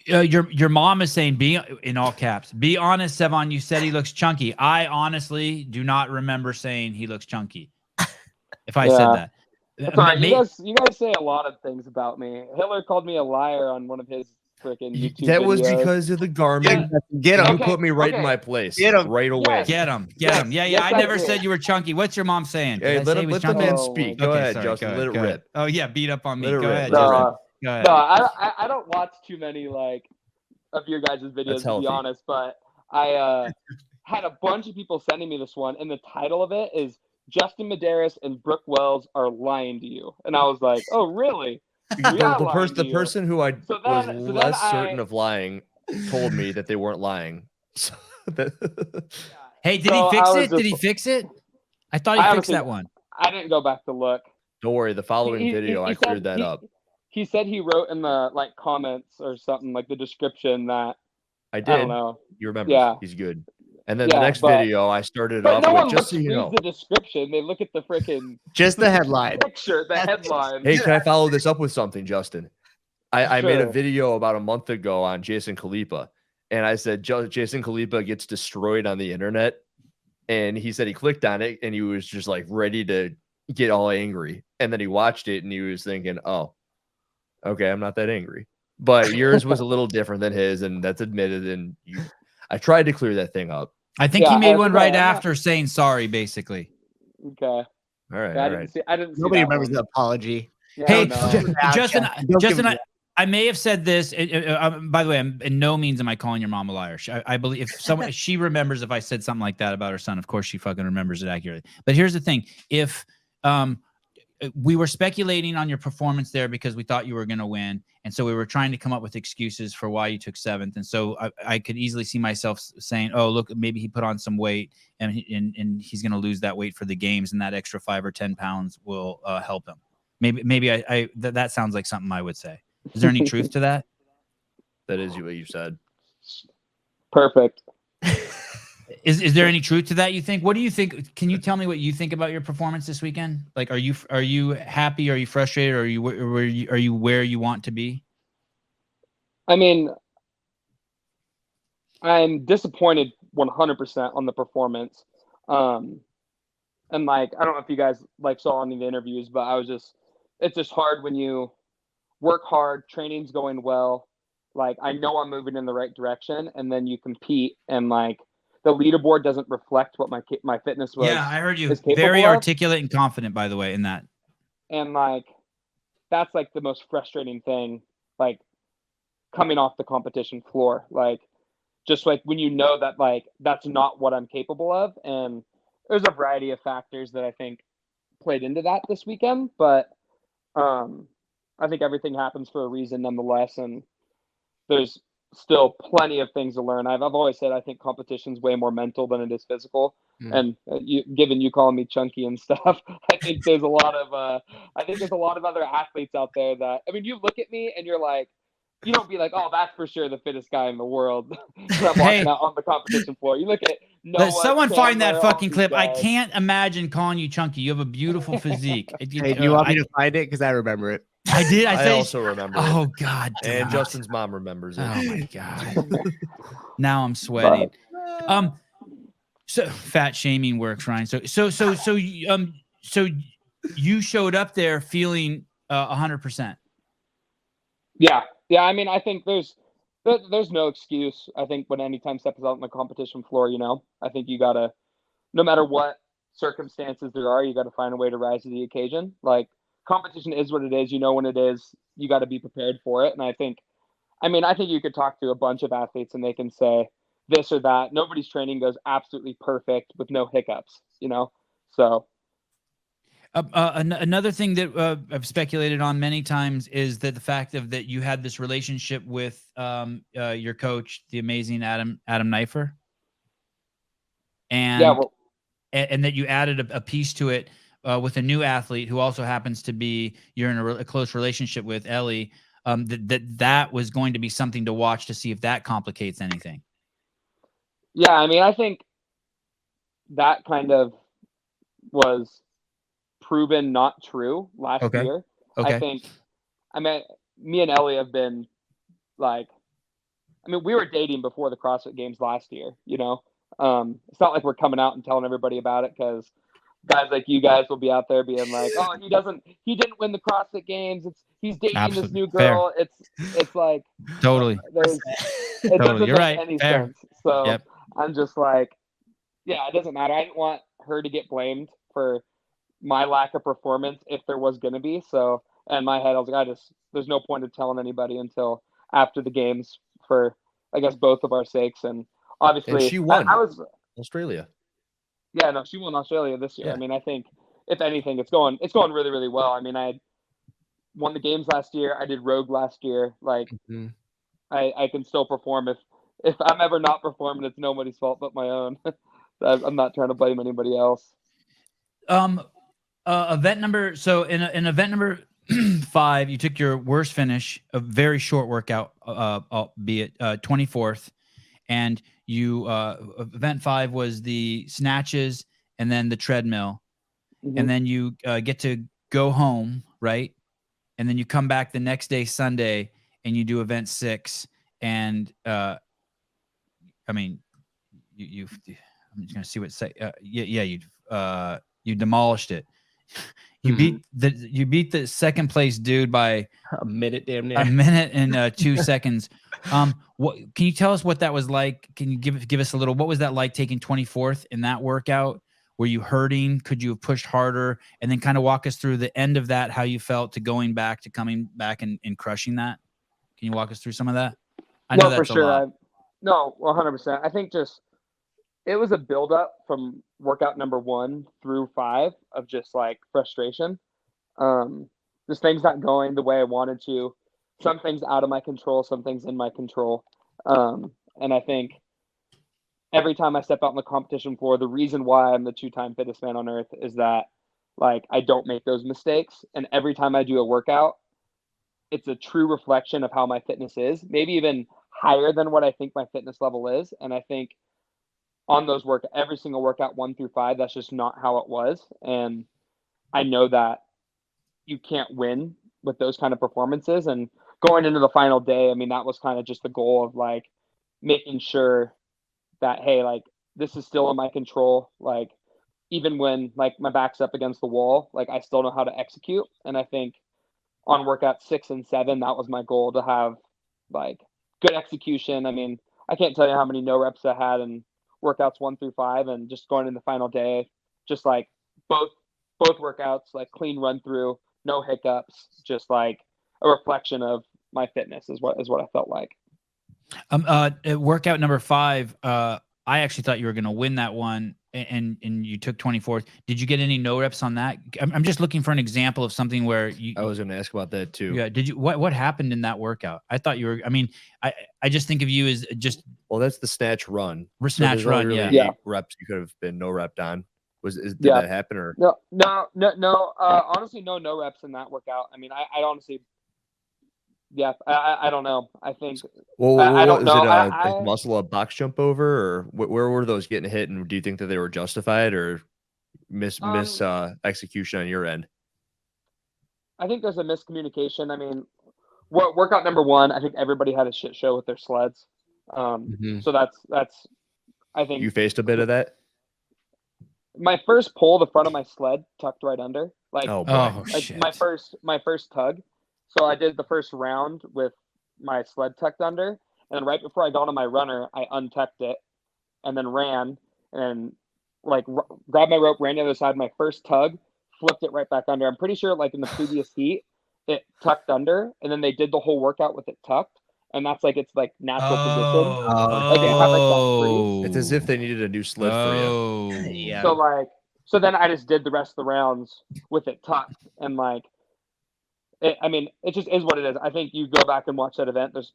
Your mom is saying, be in all caps. Be honest, Sevan. You said he looks chunky. I honestly do not remember saying he looks chunky. If I said that. Sorry, you guys say a lot of things about me. Hitler called me a liar on one of his freaking YouTube That videos. was because of the Garmin. Get him. You put me right in my place. Get him. Right away. Yes. Get him. Get him. Yeah. I never said you were chunky. What's your mom saying? Hey, let the man speak. Go ahead, sorry, Justin. Let it rip. Oh yeah, beat up on me. Go ahead. No, Go ahead. no, I don't watch too many like of your guys' videos to be honest, but I had a bunch of people sending me this one, and the title of it is Justin Medeiros and Brooke Wells are lying to you, and I was like, oh really? The person who I was less certain of lying told me that they weren't lying. So hey, did he fix it? Did he fix it? I thought he fixed that one. I didn't go back to look. Don't worry, the following video I cleared that up. He said he wrote in the like comments or something like the description that I did. I don't know. You remember? Yeah, he's good. And then the next video, I started off with just so you know. The description, they look at the freaking just the headline picture, the headline. Hey, can I follow this up with something, Justin? I made a video about a month ago on Jason Khalipa, and I said Jason Khalipa gets destroyed on the internet, and he said he clicked on it and he was just like ready to get all angry, and then he watched it and he was thinking, oh, okay, I'm not that angry. But yours was a little different than his, and that's admitted. And I tried to clear that thing up. I think he made one right after saying sorry, basically. Okay. All right. I didn't see Nobody remembers the apology. Yeah, hey, Justin, I may have said this. By the way, in no means am I calling your mom a liar. I believe if someone she remembers if I said something like that about her son, of course she fucking remembers it accurately. But here's the thing: if we were speculating on your performance there because we thought you were going to win, and so we were trying to come up with excuses for why you took 7th. And so I could easily see myself saying, "Oh, look, maybe he put on some weight, and he's going to lose that weight for the games, and that extra 5 or 10 pounds will help him." Maybe that sounds like something I would say. Is there any truth to that? That is what you said. Perfect. Is there any truth to that, you think? What do you think? Can you tell me what you think about your performance this weekend? Like, are you happy? Are you frustrated? Or are you where you want to be? I mean, I'm disappointed 100% on the performance. And like, I don't know if you guys like saw any of the interviews, but it's just hard when you work hard, training's going well. Like, I know I'm moving in the right direction, and then you compete, and like the leaderboard doesn't reflect what my fitness was. Yeah, I heard you. Very articulate and confident, by the way, in that. And like, that's like the most frustrating thing, like coming off the competition floor, like just like when you know that like that's not what I'm capable of. And there's a variety of factors that I think played into that this weekend, but I think everything happens for a reason nonetheless, and there's still plenty of things to learn. I've always said I think competition's way more mental than it is physical. And given you calling me chunky and stuff, I think there's a lot of other athletes out there that, I mean, you look at me and you're like, you don't be like, oh, that's for sure the fittest guy in the world. I'm walking out on the competition floor. You look at Let someone find that fucking clip. I can't imagine calling you chunky. You have a beautiful physique. Hey, do you want me to find it? Because I remember it. I did. I also remember. Oh it. God! And Justin's mom remembers it. Oh my God! Now I'm sweating. So fat shaming works, Ryan. So you showed up there feeling 100%. Yeah. I mean, I think there's no excuse. I think when anytime steps out on the competition floor, I think you gotta, no matter what circumstances there are, you gotta find a way to rise to the occasion. Like, competition is what it is. When it is, you got to be prepared for it. And I think you could talk to a bunch of athletes and they can say this or that. Nobody's training goes absolutely perfect with no hiccups, So another thing that I've speculated on many times is that the fact that you had this relationship with your coach, the amazing Adam Neiffer, and and that you added a piece to it. With a new athlete who also happens to be you're in a close relationship with, Ellie, that was going to be something to watch to see if that complicates anything. Yeah, I mean, I think that kind of was proven not true last year. Okay. I mean, me and Ellie have been like I mean, we were dating before the CrossFit Games last year, you know. It's not like we're coming out and telling everybody about it, because guys like you guys will be out there being like, oh, he didn't win the CrossFit Games. He's dating this new girl. Fair. It's like Totally. it Totally. doesn't You're make right. any Fair. sense. So Yep. I'm just like, yeah, it doesn't matter. I didn't want her to get blamed for my lack of performance if there was going to be. So in my head, I was like, there's no point of telling anybody until after the games for, I guess, both of our sakes. And obviously, And she won. I was Australia. Yeah, no, she won Australia this year. Yeah. I mean, I think if anything, it's going really, really well. I mean, I won the games last year. I did Rogue last year. Like, I can still perform. If I'm ever not performing, it's nobody's fault but my own. I'm not trying to blame anybody else. Event number. So in event number 5, you took your worst finish, a very short workout, albeit 24th, and you event 5 was the snatches and then the treadmill, and then you get to go home, right? And then you come back the next day, Sunday, and you do event 6, and I mean, I'm just gonna see what say. You demolished it. You beat the second place dude by A minute, damn near. a minute and 2 seconds. What can you tell us what that was like? Can you give us a little? What was that like taking 24th in that workout? Were you hurting? Could you have pushed harder? And then kind of walk us through the end of that, how you felt to coming back and crushing that. Can you walk us through some of that? I know that's for sure. a lot. No, 100%. I think just it was a buildup from workout number 1 through 5 of just like frustration. Just things not going the way I wanted to. Some things out of my control, some things in my control. And I think every time I step out on the competition floor, the reason why I'm the 2-time fittest man on earth is that, like, I don't make those mistakes. And every time I do a workout, it's a true reflection of how my fitness is, maybe even higher than what I think my fitness level is. And I think on those every single workout 1 through 5, that's just not how it was. And I know that you can't win with those kind of performances. And going into the final day, I mean, that was kind of just the goal of like making sure that, hey, like, this is still in my control. Like, even when like my back's up against the wall, like, I still know how to execute. And I think on workout 6 and 7, that was my goal, to have like good execution. I mean, I can't tell you how many no reps I had in workouts 1 through 5, and just going in the final day, just like both workouts, like clean run through, no hiccups, just like a reflection of my fitness is what I felt like. Workout number 5, I actually thought you were going to win that one, and you took 24th. Did you get any no reps on that? I'm just looking for an example of something where you. I was going to ask about that too. Yeah. Did you? What happened in that workout? I thought you were. I mean, I just think of you as just. Well, that's the snatch run. Snatch run. Really Yeah. 8 reps you could have been no repped on. Did that happen or? No. Honestly, no reps in that workout. I mean, I honestly. Yeah, I don't know. I think. Well, I don't know. Is muscle a box jump over, or where were those getting hit? And do you think that they were justified or miss execution on your end? I think there's a miscommunication. I mean, workout number 1, I think everybody had a shit show with their sleds. So that's. I think you faced a bit of that. My first pull, the front of my sled tucked right under. Like, shit. my first tug. So I did the first round with my sled tucked under, and then right before I got on my runner, I untucked it and then ran and like grabbed my rope, ran the other side. My first tug, flipped it right back under. I'm pretty sure like in the previous heat, it tucked under, and then they did the whole workout with it tucked, and that's like its like natural position. Like it had like that freeze. It's as if they needed a new sled for you. Yeah. So then I just did the rest of the rounds with it tucked, and like. It just is what it is. I think you go back and watch that event. There's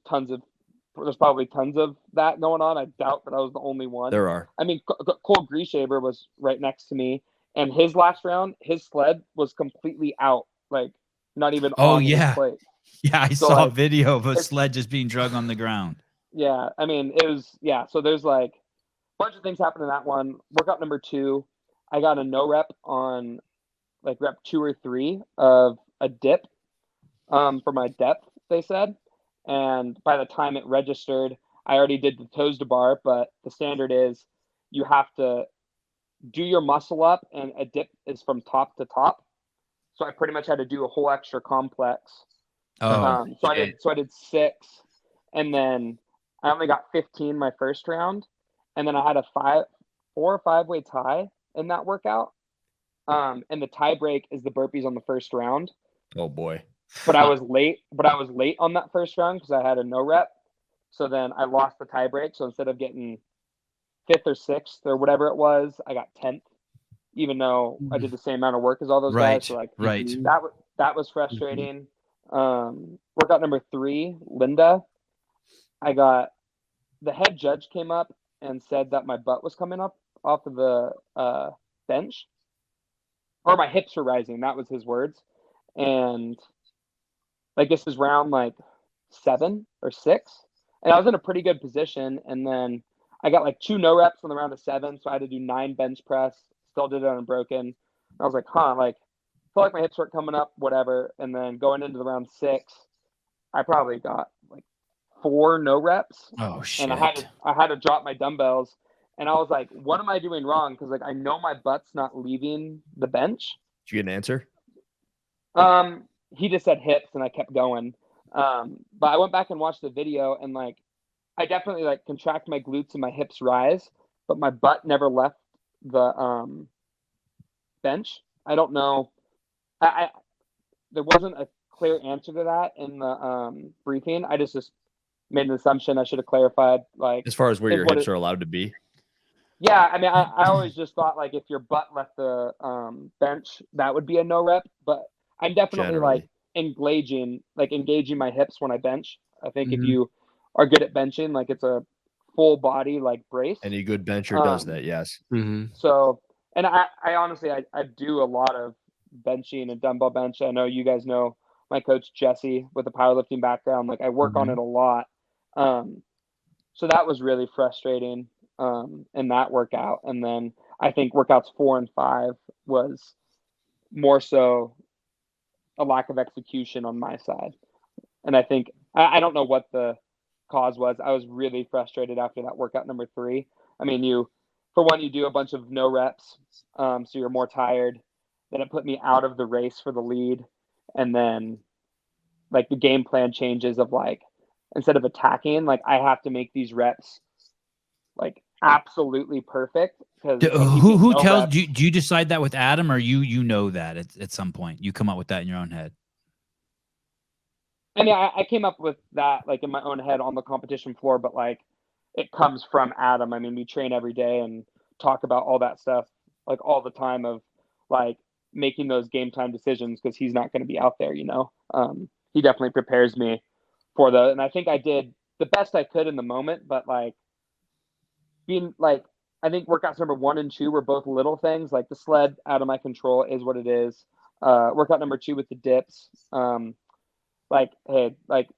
probably tons of that going on. I doubt that I was the only one. There are. I mean, Cole Grieshaber was right next to me, and his last round, his sled was completely out, like not even on his plate. Yeah, I saw a video of a sled just being dragged on the ground. Yeah, I mean, it was, so there's like a bunch of things happened in that one. Workout number 2, I got a no rep on like rep 2 or 3 of a dip. For my depth, they said, and by the time it registered, I already did the toes to bar, but the standard is you have to do your muscle up, and a dip is from top to top. So I pretty much had to do a whole extra complex. So I did 6, and then I only got 15 my first round, and then I had a 4 or 5 way tie in that workout. And the tie break is the burpees on the first round. Oh boy. But I was late on that first round because I had a no rep. So then I lost the tie break. So instead of getting 5th or 6th or whatever it was, I got 10th, even though I did the same amount of work as all those guys. So like that was frustrating. Workout number 3, Linda. I got the head judge came up and said that my butt was coming up off of the bench, or my hips were rising. That was his words. And like this is round like 7 or 6, and I was in a pretty good position. And then I got like 2 no reps on the round of 7, so I had to do 9 bench press. Still did it unbroken. I was like, like feel like my hips weren't coming up, whatever. And then going into the round 6, I probably got like 4 no reps. Oh shit! And I had to drop my dumbbells, and I was like, what am I doing wrong? Because like I know my butt's not leaving the bench. Did you get an answer? He just said hips, and I kept going. But I went back and watched the video, and like I definitely like contract my glutes and my hips rise, but my butt never left the bench. I don't know. There wasn't a clear answer to that in the briefing. I just made an assumption. I should have clarified, like as far as where your hips are allowed to be. Yeah, I mean, I always just thought like if your butt left the bench, that would be a no rep. But I'm definitely like engaging my hips when I bench. I think if you are good at benching, like it's a full body like brace. Any good bencher does that, yes. So, and I honestly, I do a lot of benching and dumbbell bench. I know you guys know my coach Jesse with a powerlifting background. Like I work on it a lot. So that was really frustrating in that workout. And then I think workouts 4 and 5 was more so a lack of execution on my side. And I think, I don't know what the cause was. I was really frustrated after that workout number 3. I mean, you do a bunch of no reps. So you're more tired. Then it put me out of the race for the lead. And then like the game plan changes of like, instead of attacking, like I have to make these reps like absolutely perfect. Who tells you? Do you decide that with Adam, or you know that at some point you come up with that in your own head? I mean, I came up with that like in my own head on the competition floor, but like it comes from Adam. I mean, we train every day and talk about all that stuff like all the time of like making those game time decisions because he's not going to be out there, you know. He definitely prepares me for the, and I think I did the best I could in the moment, but like being like, I think workouts number 1 and 2 were both little things, like the sled out of my control is what it is. Workout number 2 with the dips, like, hey, like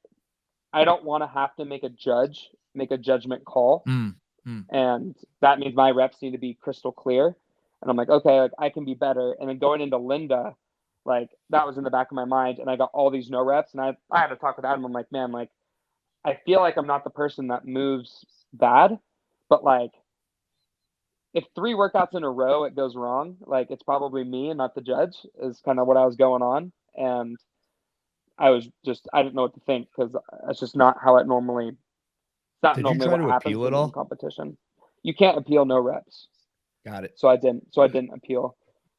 I don't want to have to make a judgment call. And that means my reps need to be crystal clear. And I'm like, okay, like I can be better. And then going into Linda, like that was in the back of my mind, and I got all these no reps, and I had to talk with Adam. I'm like, man, like I feel like I'm not the person that moves bad, but like if 3 workouts in a row it goes wrong, like it's probably me and not the judge, is kind of what I was going on. And I didn't know what to think because it's just not how it normally. It's not normally what happens in competition. You can't appeal no reps. Got it. So I didn't appeal.